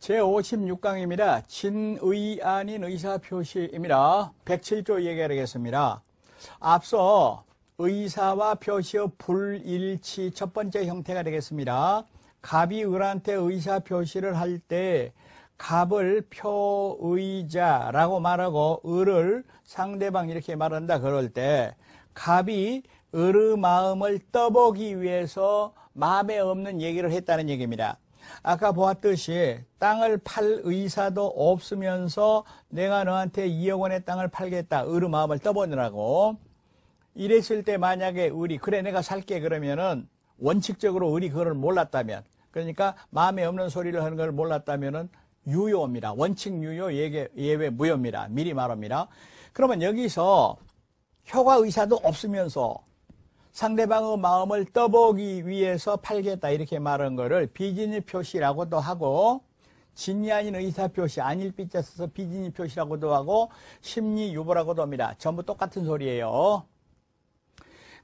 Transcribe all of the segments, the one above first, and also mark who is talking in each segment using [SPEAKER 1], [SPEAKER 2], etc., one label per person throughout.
[SPEAKER 1] 제56강입니다. 진의 아닌 의사표시입니다. 107조 얘기하겠습니다. 앞서 의사와 표시의 불일치 첫 번째 형태가 되겠습니다. 갑이 을한테 의사표시를 할 때 갑을 표의자라고 말하고 을을 상대방 이렇게 말한다 그럴 때 갑이 을의 마음을 떠보기 위해서 마음에 없는 얘기를 했다는 얘기입니다. 아까 보았듯이 땅을 팔 의사도 없으면서 내가 너한테 2억 원의 땅을 팔겠다. 을의 마음을 떠보느라고. 이랬을 때 만약에 을이 그래 내가 살게 그러면은 원칙적으로 을이 그걸 몰랐다면 그러니까 마음에 없는 소리를 하는 걸 몰랐다면은 유효입니다. 원칙 유효 예외 무효입니다. 미리 말합니다. 그러면 여기서 효과 의사도 없으면서 상대방의 마음을 떠보기 위해서 팔겠다 이렇게 말한 거를 비진의 표시라고도 하고 진이 아닌 의사표시 아닐 삐자 써서 비진의 표시라고도 하고 심리유보라고도 합니다. 전부 똑같은 소리예요.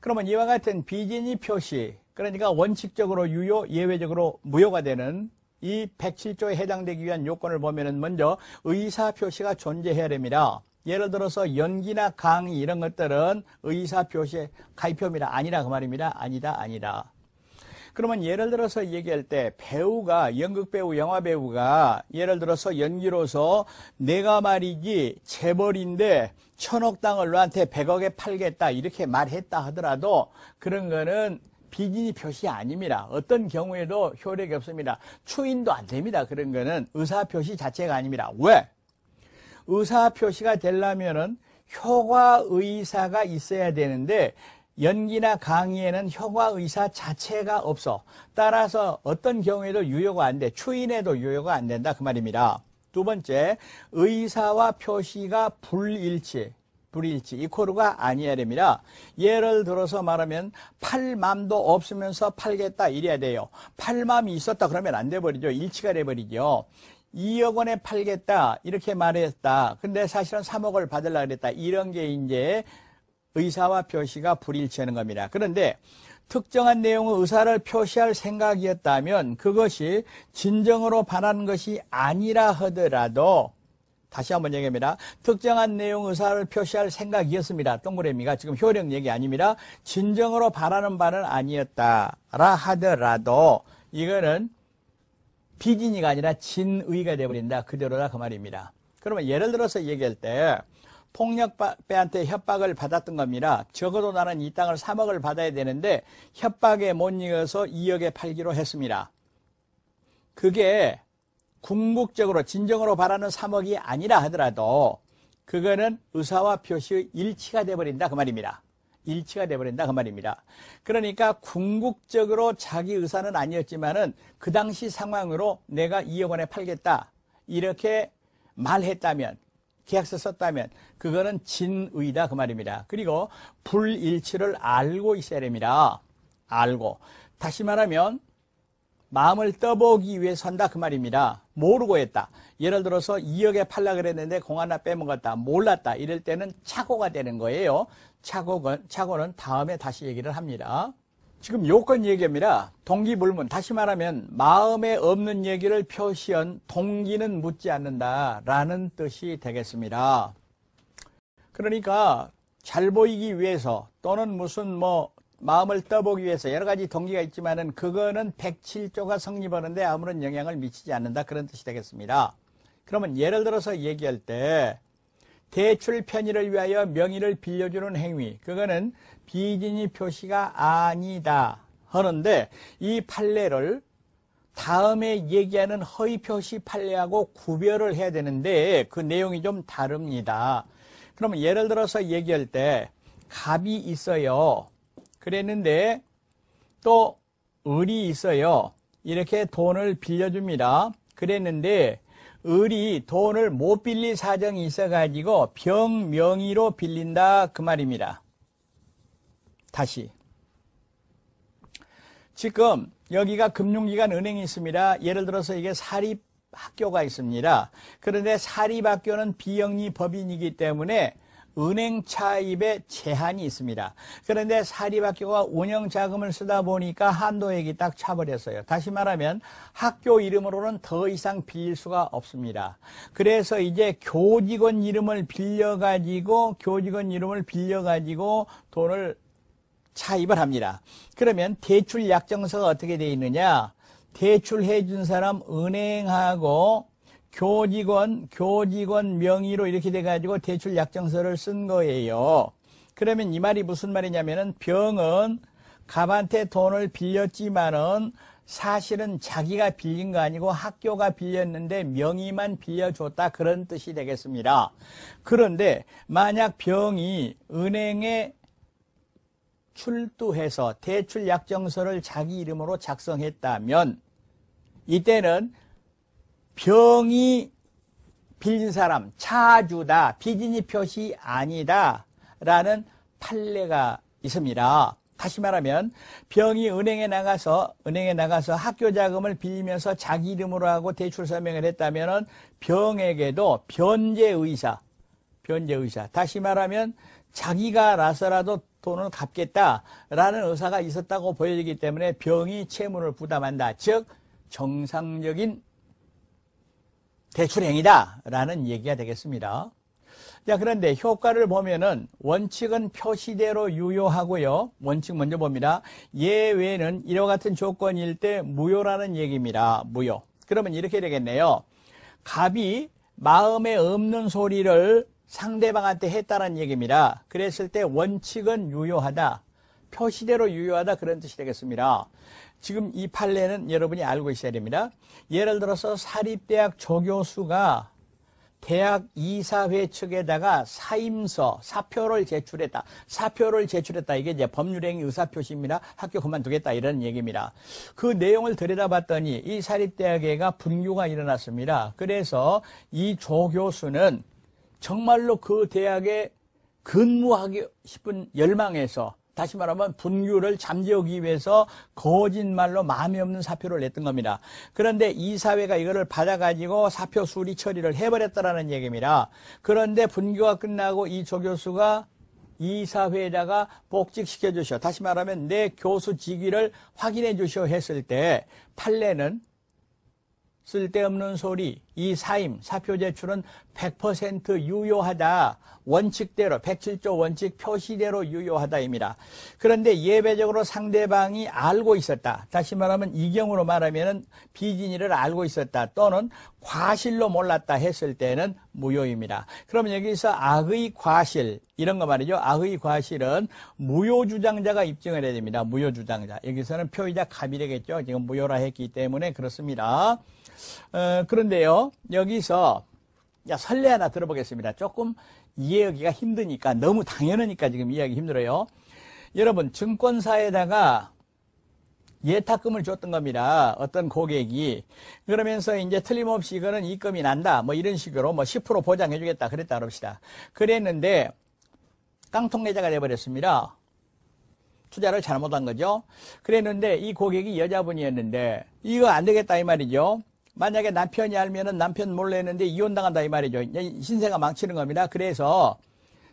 [SPEAKER 1] 그러면 이와 같은 비진의 표시 그러니까 원칙적으로 유효 예외적으로 무효가 되는 이 107조에 해당되기 위한 요건을 보면은 먼저 의사표시가 존재해야 됩니다. 예를 들어서 연기나 강의 이런 것들은 의사표시의 가입표입니다. 아니라 그 말입니다. 아니다. 그러면 예를 들어서 얘기할 때 배우가 연극배우 영화배우가 예를 들어서 연기로서 내가 말이지 재벌인데 1000억 땅을 너한테 100억에 팔겠다 이렇게 말했다 하더라도 그런 거는 비진의 표시 아닙니다. 어떤 경우에도 효력이 없습니다. 추인도 안 됩니다. 그런 거는 의사표시 자체가 아닙니다. 왜? 의사표시가 되려면은 효과의사가 있어야 되는데 연기나 강의에는 효과의사 자체가 없어. 따라서 어떤 경우에도 유효가 안 돼. 추인에도 유효가 안 된다. 그 말입니다. 두 번째, 의사와 표시가 불일치, 이코르가 아니어야 됩니다. 예를 들어서 말하면 팔맘도 없으면서 팔겠다 이래야 돼요. 팔맘이 있었다 그러면 안 돼버리죠. 일치가 돼버리죠. 2억 원에 팔겠다 이렇게 말했다. 근데 사실은 3억을 받으려고 그랬다. 이런 게 이제 의사와 표시가 불일치하는 겁니다. 그런데 특정한 내용의 의사를 표시할 생각이었다면 그것이 진정으로 바라는 것이 아니라 하더라도 다시 한번 얘기합니다. 특정한 내용 의사를 표시할 생각이었습니다. 동그라미가 지금 효력 얘기 아닙니다. 진정으로 바라는 바는 아니었다라 하더라도 이거는 비진이가 아니라 진의가 되어버린다. 그대로다 그 말입니다. 그러면 예를 들어서 얘기할 때 폭력배한테 협박을 받았던 겁니다. 적어도 나는 이 땅을 3억을 받아야 되는데 협박에 못 이겨서 2억에 팔기로 했습니다. 그게 궁극적으로 진정으로 바라는 3억이 아니라 하더라도 그거는 의사와 표시의 일치가 되어버린다 그 말입니다. 일치가 되어버린다 그 말입니다. 그러니까 궁극적으로 자기 의사는 아니었지만은 그 당시 상황으로 내가 2억 원에 팔겠다 이렇게 말했다면 계약서 썼다면 그거는 진의다 그 말입니다. 그리고 불일치를 알고 있어야 됩니다. 알고 다시 말하면 마음을 떠보기 위해서 한다 그 말입니다. 모르고 했다. 예를 들어서 2억에 팔라 그랬는데 공 하나 빼먹었다. 몰랐다. 이럴 때는 착오가 되는 거예요. 착오는 다음에 다시 얘기를 합니다. 지금 요건 얘기입니다. 동기불문. 다시 말하면 마음에 없는 얘기를 표시한 동기는 묻지 않는다라는 뜻이 되겠습니다. 그러니까 잘 보이기 위해서 또는 무슨 마음을 떠보기 위해서 여러 가지 동기가 있지만은 그거는 107조가 성립하는데 아무런 영향을 미치지 않는다 그런 뜻이 되겠습니다. 그러면 예를 들어서 얘기할 때 대출 편의를 위하여 명의를 빌려주는 행위 그거는 비진의 표시가 아니다 하는데 이 판례를 다음에 얘기하는 허위 표시 판례하고 구별을 해야 되는데 그 내용이 좀 다릅니다. 그러면 예를 들어서 얘기할 때 갑이 있어요. 그랬는데 또 을이 있어요. 이렇게 돈을 빌려줍니다. 그랬는데 을이 돈을 못 빌릴 사정이 있어가지고 병명의로 빌린다 그 말입니다. 다시 지금 여기가 금융기관 은행이 있습니다. 예를 들어서 이게 사립학교가 있습니다. 그런데 사립학교는 비영리 법인이기 때문에 은행 차입에 제한이 있습니다. 그런데 사립학교가 운영 자금을 쓰다 보니까 한도액이 딱 차버렸어요. 다시 말하면 학교 이름으로는 더 이상 빌릴 수가 없습니다. 그래서 이제 교직원 이름을 빌려가지고 돈을 차입을 합니다. 그러면 대출 약정서가 어떻게 되어 있느냐? 대출해 준 사람 은행하고 교직원 명의로 이렇게 돼가지고 대출 약정서를 쓴 거예요. 그러면 이 말이 무슨 말이냐면은 병은 갑한테 돈을 빌렸지만은 사실은 자기가 빌린 거 아니고 학교가 빌렸는데 명의만 빌려줬다 그런 뜻이 되겠습니다. 그런데 만약 병이 은행에 출두해서 대출 약정서를 자기 이름으로 작성했다면 이때는 병이 빌린 사람, 차주다, 비진이 표시 아니다 라는 판례가 있습니다. 다시 말하면 병이 은행에 나가서 학교 자금을 빌리면서 자기 이름으로 하고 대출 서명을 했다면 병에게도 변제의사, 다시 말하면 자기가 나서라도 돈을 갚겠다라는 의사가 있었다고 보여지기 때문에 병이 채무를 부담한다. 즉 정상적인 대출행위다라는 얘기가 되겠습니다. 자, 그런데 효과를 보면은 원칙은 표시대로 유효하고요. 원칙 먼저 봅니다. 예외는 이와 같은 조건일 때 무효라는 얘기입니다. 무효. 그러면 이렇게 되겠네요. 갑이 마음에 없는 소리를 상대방한테 했다는 얘기입니다. 그랬을 때 원칙은 유효하다. 표시대로 유효하다 그런 뜻이 되겠습니다. 지금 이 판례는 여러분이 알고 있어야 됩니다. 예를 들어서 사립대학 조교수가 대학 이사회 측에다가 사표를 제출했다. 이게 이제 법률행위 의사표시입니다. 학교 그만두겠다 이런 얘기입니다. 그 내용을 들여다봤더니 이 사립대학에가 분규가 일어났습니다. 그래서 이 조교수는 정말로 그 대학에 근무하기 싶은 열망에서 다시 말하면 분규를 잠재우기 위해서 거짓말로 마음에 없는 사표를 냈던 겁니다. 그런데 이사회가 이거를 받아가지고 사표 수리 처리를 해버렸다라는 얘기입니다. 그런데 분규가 끝나고 이 조교수가 이사회에다가 복직시켜 주시오. 다시 말하면 내 교수 직위를 확인해 주시오 했을 때 판례는 쓸데없는 소리, 이 사표 제출은 100% 유효하다. 원칙대로 107조 원칙 표시대로 유효하다입니다. 그런데 예외적으로 상대방이 알고 있었다. 다시 말하면 이 경우로 말하면 비진이를 알고 있었다. 또는 과실로 몰랐다 했을 때는 무효입니다. 그러면 여기서 악의 과실 이런 거 말이죠. 악의 과실은 무효주장자가 입증을 해야 됩니다. 무효주장자. 여기서는 표의자 갑이 되겠죠. 지금 무효라 했기 때문에 그렇습니다. 그런데요, 여기서 설례 하나 들어보겠습니다. 조금 이해하기가 힘드니까, 너무 당연하니까 지금 이해하기 힘들어요. 여러분, 증권사에다가 예탁금을 줬던 겁니다. 어떤 고객이. 그러면서 이제 틀림없이 이거는 입금이 난다. 뭐 이런 식으로 10% 보장해주겠다. 그랬다 그럽시다. 그랬는데, 깡통내자가 돼버렸습니다. 투자를 잘못한 거죠. 그랬는데, 이 고객이 여자분이었는데, 이거 안 되겠다 이 말이죠. 만약에 남편이 알면은 남편 몰래 했는데 이혼당한다 이 말이죠. 신세가 망치는 겁니다. 그래서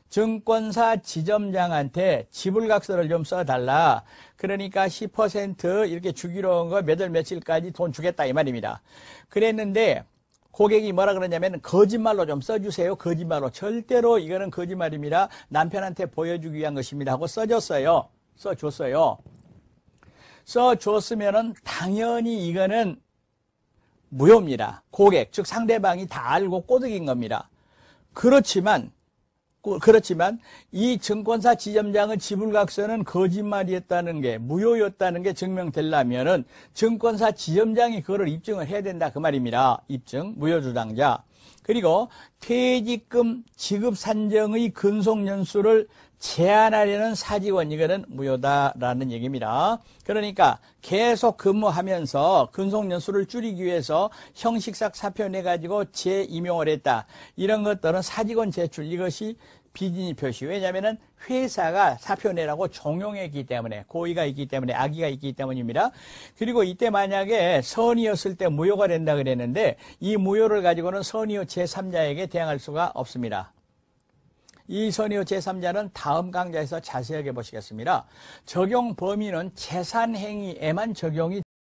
[SPEAKER 1] 증권사 지점장한테 지불각서를 좀 써달라. 그러니까 10% 이렇게 주기로 한 거 몇 월 며칠까지 돈 주겠다 이 말입니다. 그랬는데 고객이 뭐라 그러냐면 거짓말로 좀 써주세요. 거짓말로. 절대로 이거는 거짓말입니다. 남편한테 보여주기 위한 것입니다. 하고 써줬어요. 써줬으면은 당연히 이거는 무효입니다. 고객, 즉 상대방이 다 알고 꼬드긴 겁니다. 그렇지만 이 증권사 지점장의 지불각서는 거짓말이었다는 게, 무효였다는 게 증명되려면은 증권사 지점장이 그거를 입증을 해야 된다 그 말입니다. 입증, 무효주장자. 그리고 퇴직금 지급 산정의 근속 연수를 제한하려는 사직원, 이거는 무효다라는 얘기입니다. 그러니까 계속 근무하면서 근속 연수를 줄이기 위해서 형식상 사표 내가지고 재임용을 했다. 이런 것들은 사직원 제출, 이것이 비진이 표시. 왜냐하면 회사가 사표 내라고 종용했기 때문에, 고의가 있기 때문에, 악의가 있기 때문입니다. 그리고 이때 만약에 선의였을 때 무효가 된다 그랬는데 이 무효를 가지고는 선의의 제3자에게 대항할 수가 없습니다. 이선희의 제3자는 다음 강좌에서 자세하게 보시겠습니다. 적용 범위는 재산행위에만 적용이